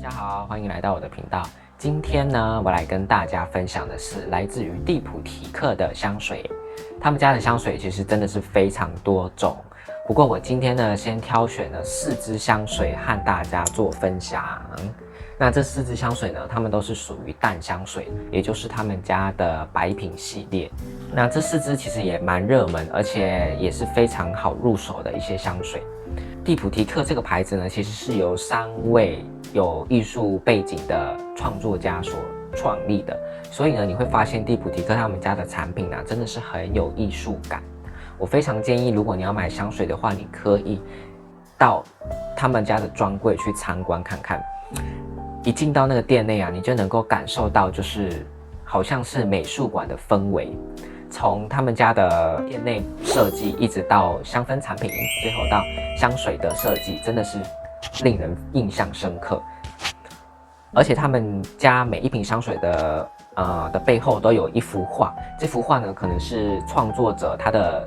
家好，欢迎来到我的频道。今天呢，我来跟大家分享的是来自于蒂普提克的香水。他们家的香水其实真的是非常多种，不过我今天呢，先挑选了4支香水和大家做分享。那这4支香水呢，它们都是属于淡香水，也就是他们家的白瓶系列。那这4支其实也蛮热门，而且也是非常好入手的一些香水。蒂普提克这个牌子呢，其实是由3位有艺术背景的创作家所创立的，所以呢，你会发现蒂普提克他们家的产品呢，真的是很有艺术感。我非常建议，如果你要买香水的话，你可以到他们家的专柜去参观看看。一进到那个店内啊，你就能够感受到，就是好像是美术馆的氛围。从他们家的店内设计，一直到香氛产品，最后到香水的设计，真的是令人印象深刻。而且他们家每一瓶香水的背后都有一幅画，这幅画呢，可能是创作者他的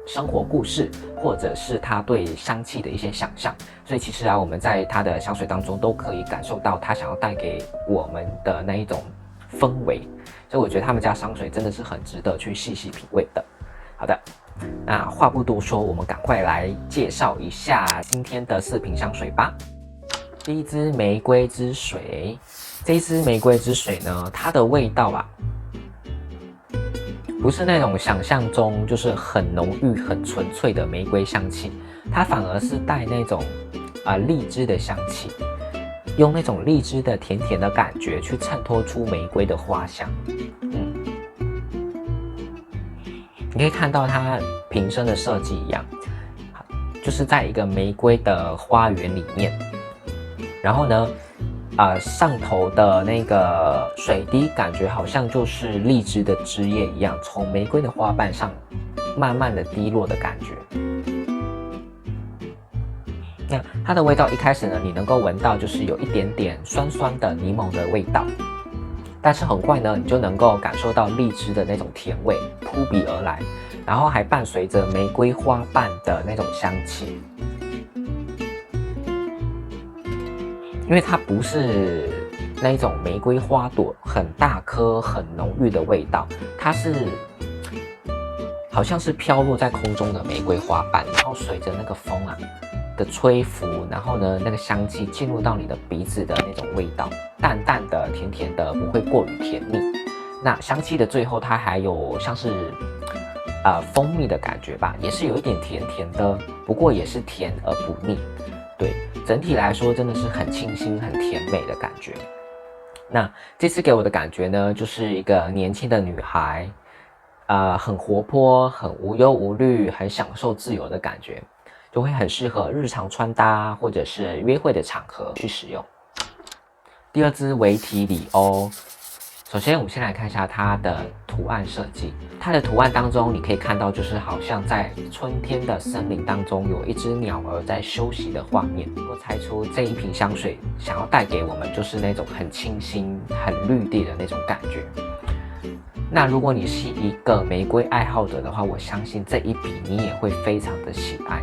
生活故事，或者是他对香气的一些想象。所以其实啊，我们在他的香水当中都可以感受到他想要带给我们的那一种氛围。所以我觉得他们家香水真的是很值得去细细品味的。好的，那话不多说，我们赶快来介绍一下今天的4瓶香水吧。第一支玫瑰之水，这一支玫瑰之水呢，它的味道啊，不是那种想象中就是很浓郁、很纯粹的玫瑰香气，它反而是带那种荔枝的香气。用那种荔枝的甜甜的感觉去衬托出玫瑰的花香。你可以看到它瓶身的设计一样，就是在一个玫瑰的花园里面，然后呢，上头的那个水滴感觉好像就是荔枝的汁液一样，从玫瑰的花瓣上慢慢的滴落的感觉。那它的味道一开始呢，你能够闻到就是有一点点酸酸的柠檬的味道，但是很快呢，你就能够感受到荔枝的那种甜味扑鼻而来，然后还伴随着玫瑰花瓣的那种香气。因为它不是那一种玫瑰花朵很大颗很浓郁的味道，它是好像是飘落在空中的玫瑰花瓣，然后随着那个风的吹拂，然后呢，那个香气进入到你的鼻子的那种味道，淡淡的、甜甜的，不会过于甜腻。那香气的最后，它还有像是蜂蜜的感觉吧，也是有一点甜甜的，不过也是甜而不腻。对，整体来说真的是很清新、很甜美的感觉。那这次给我的感觉呢，就是一个年轻的女孩，很活泼、很无忧无虑、很享受自由的感觉。就会很适合日常穿搭或者是约会的场合去使用。第2支维提里欧，首先我们先来看一下它的图案设计。它的图案当中，你可以看到就是好像在春天的森林当中有一只鸟儿在休息的画面。我猜出这一瓶香水想要带给我们就是那种很清新、很绿地的那种感觉。那如果你是一个玫瑰爱好者的话，我相信这一瓶你也会非常的喜爱。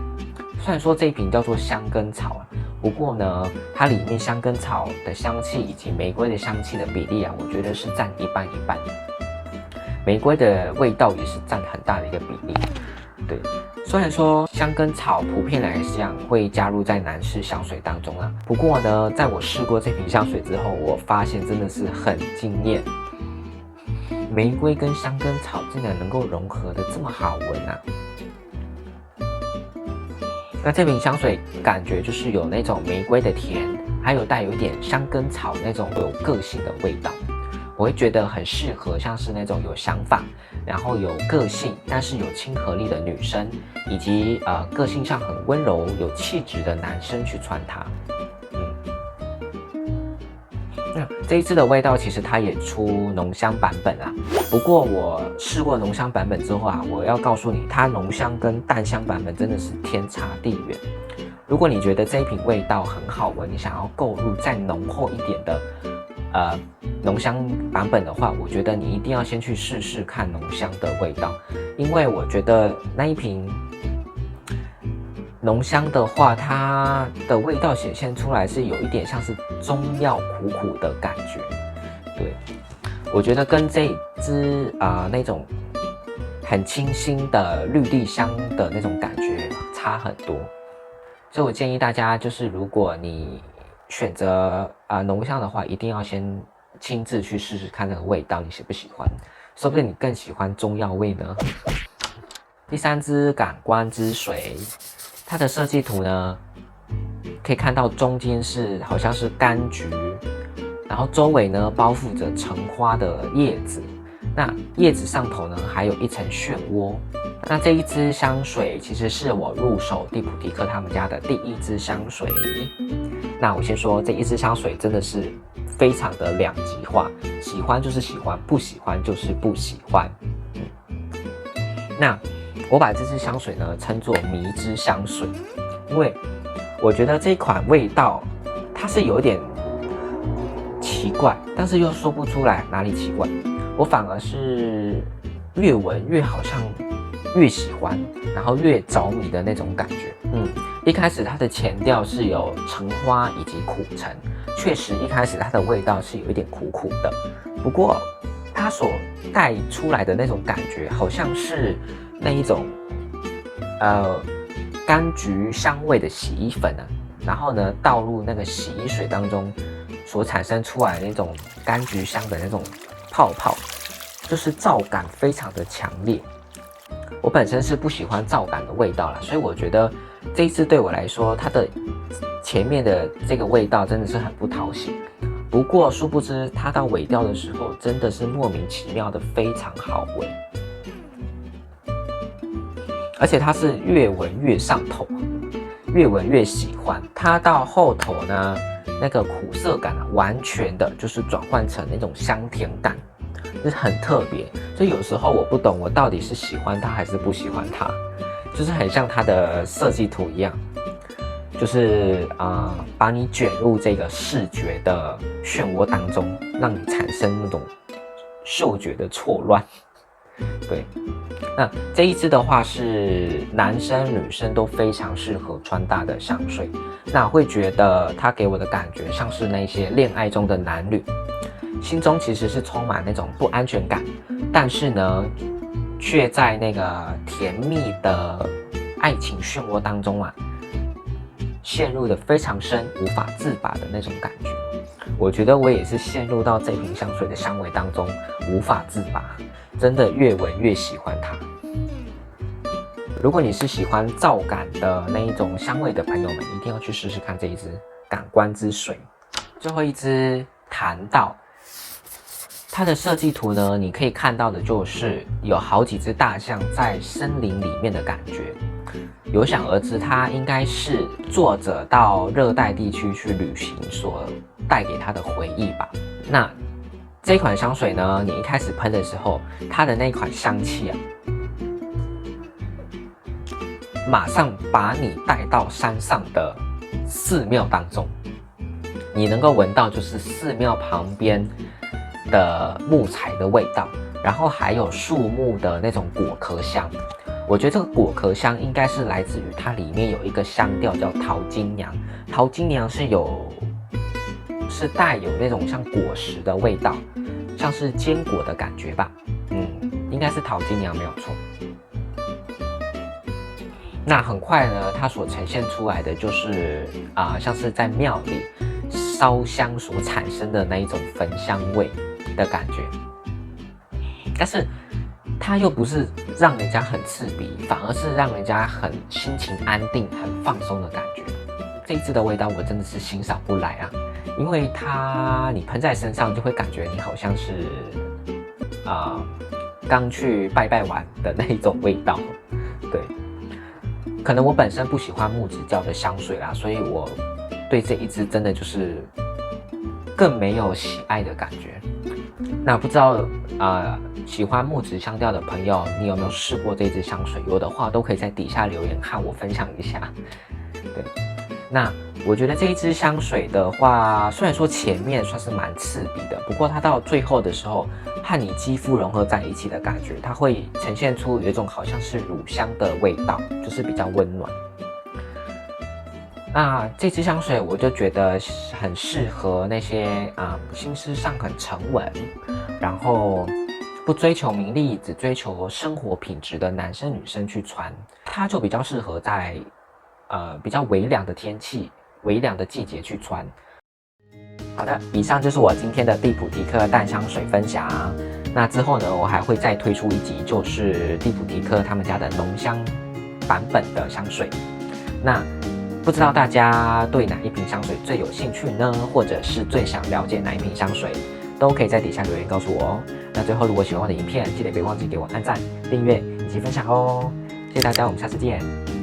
虽然说这一瓶叫做香根草不过呢，它里面香根草的香气以及玫瑰的香气的比例我觉得是占一半一半。玫瑰的味道也是占很大的一个比例。对，虽然说香根草普遍来讲会加入在男士香水当中不过呢，在我试过这瓶香水之后，我发现真的是很惊艳。玫瑰跟香根草竟然能够融合的这么好闻那这瓶香水感觉就是有那种玫瑰的甜，还有带有一点香根草那种有个性的味道。我会觉得很适合像是那种有想法，然后有个性，但是有亲和力的女生，以及个性上很温柔、有气质的男生去穿它。这一支的味道其实它也出浓香版本不过我试过浓香版本之后我要告诉你，它浓香跟淡香版本真的是天差地远。如果你觉得这一瓶味道很好闻，你想要购入再浓厚一点的浓香版本的话，我觉得你一定要先去试试看浓香的味道，因为我觉得那一瓶浓香的话，它的味道显现出来是有一点像是中药苦苦的感觉。对，我觉得跟这一支那种很清新的绿地香的那种感觉差很多。所以我建议大家，就是如果你选择浓香的话，一定要先亲自去试试看那个味道，你喜不喜欢？说不定你更喜欢中药味呢。第3支感官之水，它的设计图呢，可以看到中间是好像是柑橘，然后周围呢包覆着橙花的叶子，那叶子上头呢还有一层漩涡。那这一支香水其实是我入手蒂普提克他们家的第1支香水。那我先说这一支香水真的是非常的两极化，喜欢就是喜欢，不喜欢就是不喜欢。那我把这支香水呢称作迷之香水，因为我觉得这款味道它是有点奇怪，但是又说不出来哪里奇怪。我反而是越闻越好像越喜欢，然后越着迷的那种感觉。一开始它的前调是有橙花以及苦橙，确实一开始它的味道是有一点苦苦的，不过它所带出来的那种感觉好像是那一种柑橘香味的洗衣粉然后呢倒入那个洗衣水当中所产生出来的那种柑橘香的那种泡泡，就是皂感非常的强烈。我本身是不喜欢皂感的味道啦，所以我觉得这一支对我来说，它的前面的这个味道真的是很不讨喜。不过殊不知它到尾调的时候，真的是莫名其妙的非常好闻，而且它是越闻越上头，越闻越喜欢。它到后头呢，那个苦涩感完全的就是转换成那种香甜感，就是很特别。所以有时候我不懂我到底是喜欢它还是不喜欢它，就是很像它的设计图一样，就是把你卷入这个视觉的漩涡当中，让你产生那种嗅觉的错乱。对，那这一支的话是男生女生都非常适合穿搭的香水。那我会觉得它给我的感觉像是那些恋爱中的男女，心中其实是充满那种不安全感，但是呢，却在那个甜蜜的爱情漩涡当中陷入的非常深，无法自拔的那种感觉。我觉得我也是陷入到这瓶香水的香味当中，无法自拔，真的越闻越喜欢它。如果你是喜欢皂感的那一种香味的朋友们，一定要去试试看这一支感官之水。最后一支檀道，它的设计图呢，你可以看到的就是有好几只大象在森林里面的感觉。有想而知，它应该是作者到热带地区去旅行所带给他的回忆吧。那这款香水呢，你一开始喷的时候，它的那款香气马上把你带到山上的寺庙当中，你能够闻到就是寺庙旁边的木材的味道，然后还有树木的那种果壳香。我觉得这个果壳香应该是来自于它里面有一个香调叫桃金娘，桃金娘是带有那种像果实的味道，像是坚果的感觉吧。应该是桃金娘没有错。那很快呢，它所呈现出来的就是像是在庙里烧香所产生的那一种焚香味的感觉，但是它又不是让人家很刺鼻，反而是让人家很心情安定、很放松的感觉。这一支的味道我真的是欣赏不来因为你喷在身上就会感觉你好像是刚去拜拜完的那一种味道。对，可能我本身不喜欢木质调的香水啦，所以我对这一支真的就是更没有喜爱的感觉。那不知道喜欢木质香调的朋友，你有没有试过这支香水？有的话都可以在底下留言和我分享一下。对，那我觉得这一支香水的话，虽然说前面算是蛮刺鼻的，不过它到最后的时候和你肌肤融合在一起的感觉，它会呈现出有一种好像是乳香的味道，就是比较温暖。那这支香水我就觉得很适合那些心思上很沉稳，然后不追求名利，只追求生活品质的男生女生去穿，它就比较适合在比较微凉的天气、微凉的季节去穿。好的，以上就是我今天的蒂普提克淡香水分享。那之后呢，我还会再推出一集，就是蒂普提克他们家的浓香版本的香水。那不知道大家对哪一瓶香水最有兴趣呢？或者是最想了解哪一瓶香水，都可以在底下留言告诉我哦。那最后，如果喜欢我的影片，记得别忘记给我按赞、订阅以及分享哦。谢谢大家，我们下次见。